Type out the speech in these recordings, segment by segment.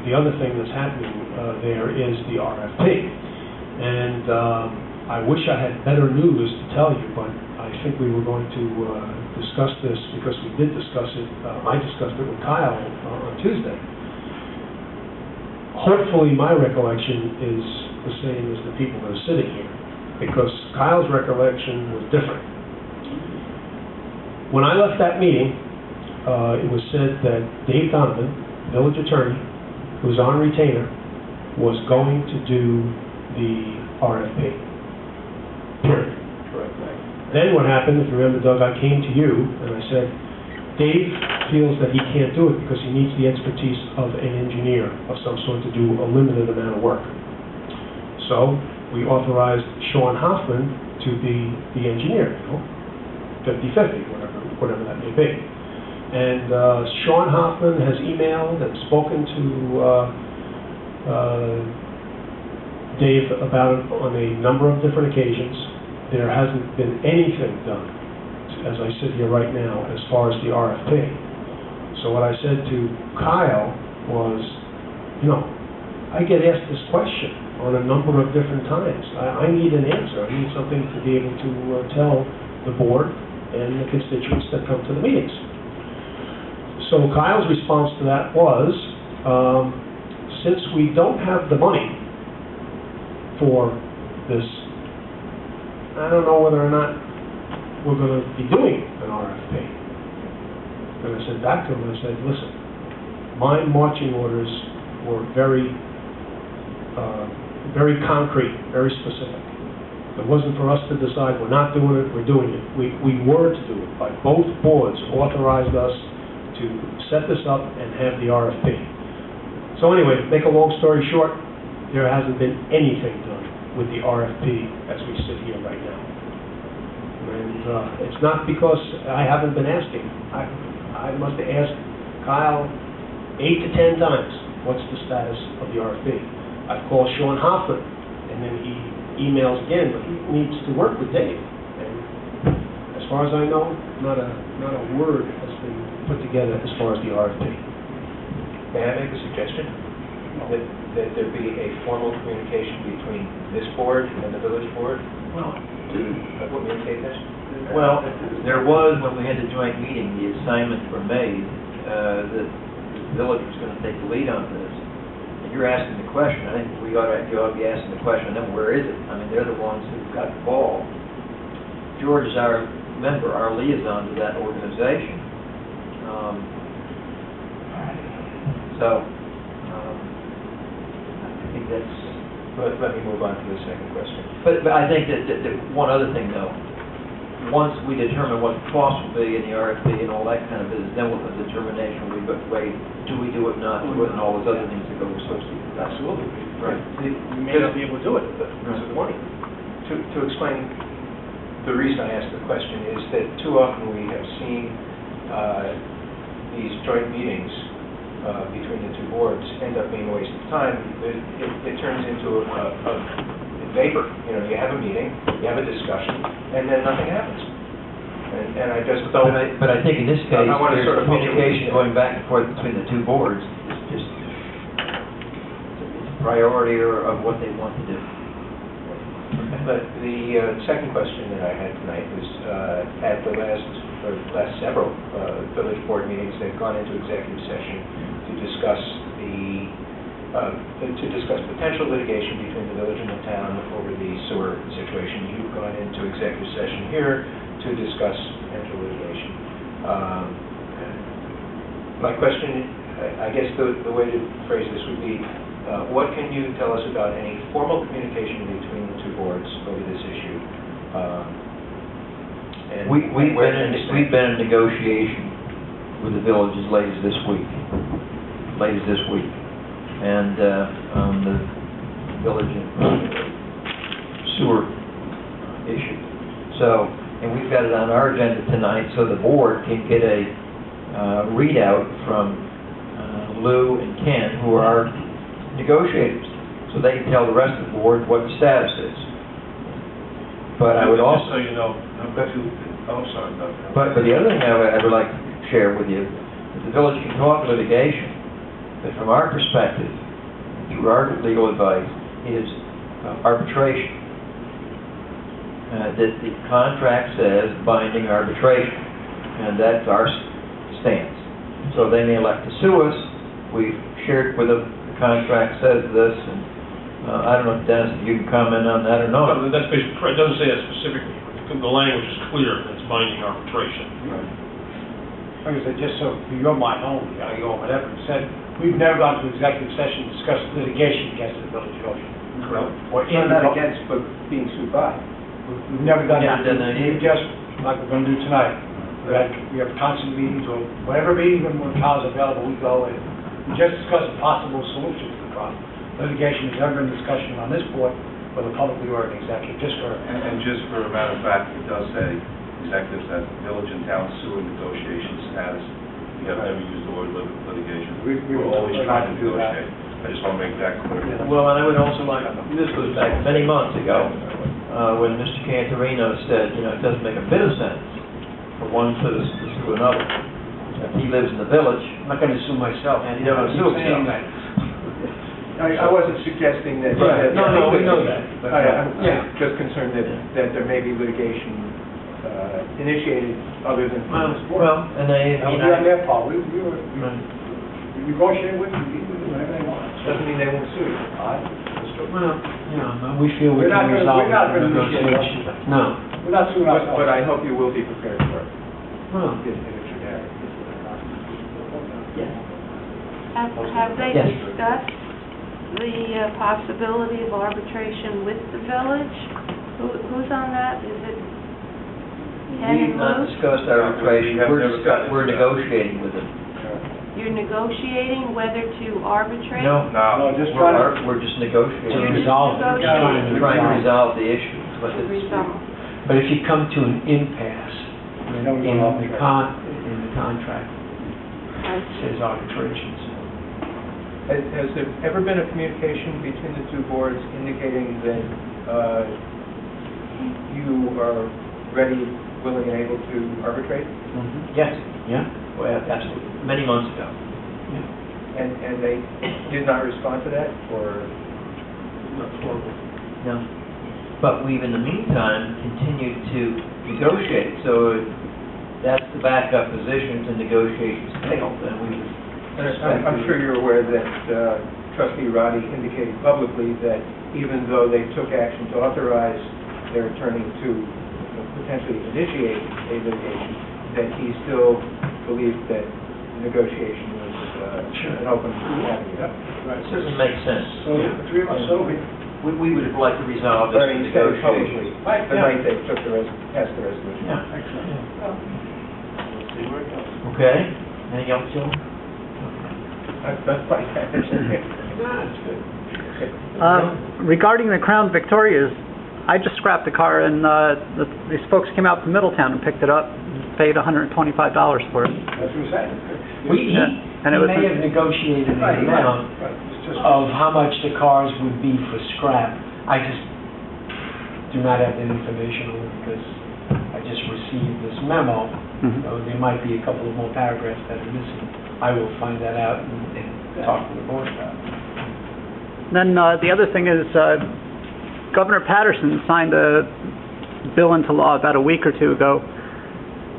the other thing that's happening there is the RFP. And I wish I had better news to tell you, but I think we were going to discuss this because we did discuss it. I discussed it with Kyle on Tuesday. Hopefully my recollection is the same as the people that are sitting here, because Kyle's recollection was different. When I left that meeting, it was said that Dave Donovan, village attorney, who's on retainer, was going to do the RFP. Period. Correct. Then what happened, if you remember, Doug, I came to you and I said, Dave feels that he can't do it because he needs the expertise of an engineer of some sort to do a limited amount of work. So we authorized Sean Hoffman to be the engineer, 50-50, whatever that may be. And Sean Hoffman has emailed and spoken to Dave about it on a number of different occasions. There hasn't been anything done, as I sit here right now, as far as the RFP. So what I said to Kyle was, I get asked this question on a number of different times. I need an answer. I need something to be able to tell the board and the constituents that come to the meetings. So Kyle's response to that was, since we don't have the money for this, I don't know whether or not we're going to be doing an RFP. And I said back to him, I said, listen, my marching orders were very concrete, very specific. It wasn't for us to decide we're not doing it, we're doing it. We were to do it. By both boards authorized us to set this up and have the RFP. So anyway, make a long story short, there hasn't been anything done with the RFP as we sit here right now. And it's not because I haven't been asking. I must have asked Kyle 8 to 10 times, what's the status of the RFP? I've called Sean Hoffman, and then he emails again, but he needs to work with Dave. And as far as I know, not a word has been put together as far as the RFP. May I make a suggestion? That there be a formal communication between this board and the village board to communicate this? Well, there was, when we had the joint meeting, the assignments were made that the village was going to take the lead on this. And you're asking the question. I think you ought to be asking the question, then where is it? I mean, they're the ones who've got the ball. George is our member, our liaison to that organization. I think that's... Let me move on to the second question. But I think that one other thing, though, once we determine what the cost will be in the RFP and all that kind of business, then the determination will be, wait, do we do it, not do it, and all those other things that go associated with that. Absolutely. Right. We may not be able to do it because of the money. To explain the reason I asked the question is that too often we have seen these joint meetings between the two boards end up being a waste of time. It turns into a vapor. You have a meeting, you have a discussion, and then nothing happens. And I just don't... But I think in this case, I want to sort of communication going back and forth between the two boards is just a priority of what they want to do. But the second question that I had tonight was at the last several village board meetings, they've gone into executive session to discuss potential litigation between the village and the town over the sewer situation. You've gone into executive session here to discuss potential litigation. My question, I guess the way to phrase this would be, what can you tell us about any formal communication between the two boards over this issue? We've been in negotiation with the village as late as this week. And on the village sewer issue. And we've got it on our agenda tonight so the board can get a readout from Lou and Ken, who are our negotiators, so they can tell the rest of the board what the status is. But I would also... Just so you know, sorry about that. But the other thing I would like to share with you is the village can talk litigation, But from our perspective, through our legal advice, is arbitration. That the contract says binding arbitration, and that's our stance. So they may elect to sue us. We've shared with them, the contract says this, and I don't know if Dennis, if you can comment on that or not. No, that's basically correct. It doesn't say that specifically, but the language is clear, it's binding arbitration. Like I said, just so for your mind only, or whatever, said, we've never gone to executive session to discuss litigation against the village of Goshen. Correct. Or It's not against, but being sued by. We've never done that. Never done that either. We just, like we're gonna do tonight, we have constant meetings, or whatever meeting, when Kyle's available, we go and we just discuss a possible solution to the problem. Litigation has never been discussion on this board, whether publicly or in executive, just for. And just for a matter of fact, it does say, executive says, village and town sewer negotiation status. We have never used the word litigation. We're always trying to negotiate. I just want to make that clear. Well, and I would also like, this goes back many months ago, when Mr. Cantorino said, you know, it doesn't make a bit of sense for one citizen to sue another. If he lives in the village, I'm not gonna sue myself. And you don't I'm sue saying yourself. that. I wasn't suggesting that. Right. No, we know that. But, I'm yeah. just concerned that there may be litigation initiated other than from this board. Well, and they, That you would be on know, their part. We right. negotiate with them, we do whatever they want. Doesn't mean they won't sue you. well, you know, we feel we We're not can gonna- resolve we're not it gonna through initiate negotiation. No. We're not suing ourselves. But I hope you will be prepared for it. Well, if it should happen. Have they Yes. discussed the possibility of arbitration with the village? Who's on that? Is it Ken we've and not Lou? discussed arbitration, We have never gotten we're into that. negotiating with them. You're negotiating whether to arbitrate? No, No, just trying to. we're just negotiating. You're just resolve it. negotiating. We're trying to resolve the issue. But To it's- resolve. But if you come to an impasse We know in we're gonna the contract, I it see. says arbitration. Has there ever been a communication between the two boards indicating that you are ready, willing, and able to arbitrate? Yes, yeah, well, absolutely, many months ago. And they did not respond to that, or? No. But we've, in the meantime, continued to negotiate, so that's the backup position to negotiations failed, and we would expect I'm sure you're aware that trustee Roddy indicated publicly that even though they took action to authorize their attorney to potentially initiate a litigation, that he still believed that negotiation was an open avenue. Right. certainly makes sense. So, the three of us, so we. We would like to resolve this But he said it publicly, negotiation. Right, the yeah. night they took passed the resolution. Yeah. Excellent. Well, we'll see where it goes. Okay, anything else, Joe? That's my understanding. That's good. Regarding the Crown Victorias, I just scrapped the car and these folks came out from Middletown and picked it up, paid $125 for it. That's what we're saying. He And it was may have negotiated an Right, amount right. It's just. of how much the cars would be for scrap. I just do not have that information on it because I just received this memo. Mhm. There might be a couple of more paragraphs that are missing. I will find that out and talk to the board about it. Then the other thing is Governor Patterson signed a bill into law about a week or two ago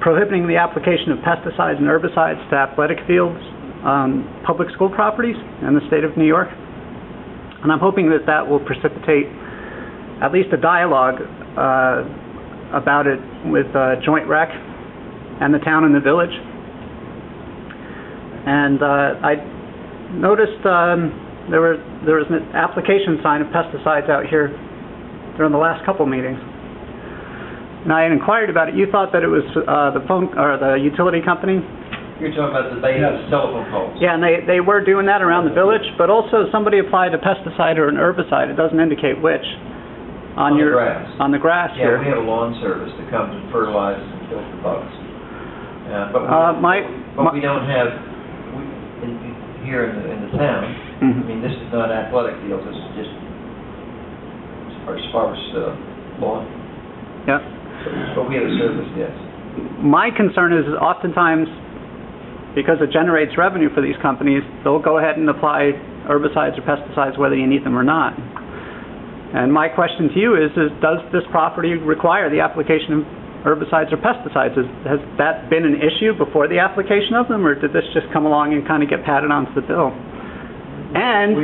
prohibiting the application of pesticides and herbicides to athletic fields on public school properties in the state of New York. And I'm hoping that that will precipitate at least a dialogue about it with Joint Rec and the town and the village. And I noticed there was an application sign of pesticides out here during the last couple meetings. And I had inquired about it. You thought that it was the phone or the utility company? You're talking about the base of telephone poles? Yeah, and they were doing that around the village, but also somebody applied a pesticide or an herbicide. It doesn't indicate which. On the grass. On the grass Yeah, here. we have a lawn service that comes and fertilizes and kills the bugs. But we don't have, here in the town, Mhm. I mean, this is not athletic fields, this is just as far as lawn. Yeah. But we have a service, yes. My concern is oftentimes because it generates revenue for these companies, they'll go ahead and apply herbicides or pesticides whether you need them or not. And my question to you is does this property require the application of herbicides or pesticides? Has that been an issue before the application of them, or did this just come along and kind of get padded onto the bill? And